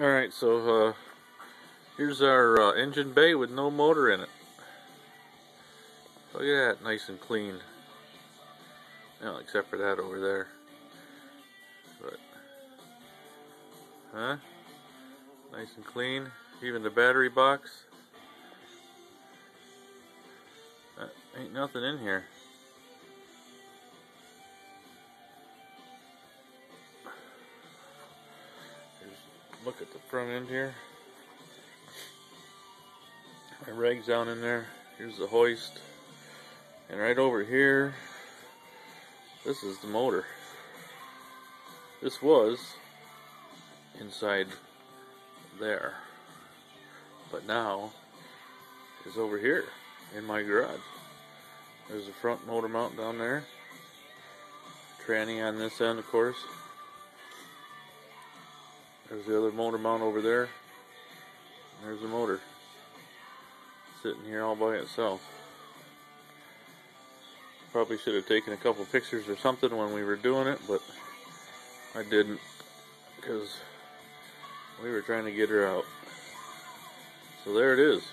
Alright, so here's our engine bay with no motor in it. Look at that, nice and clean. Well, except for that over there. But, nice and clean. Even the battery box. Ain't nothing in here. Look at the front end here. My reg's down in there. Here's the hoist. And right over here, this is the motor. This was inside there. But now is over here in my garage. There's the front motor mount down there. Tranny on this end, of course. There's the other motor mount over there. And there's the motor sitting here all by itself. Probably should have taken a couple pictures or something when we were doing it, but I didn't because we were trying to get her out. So there it is.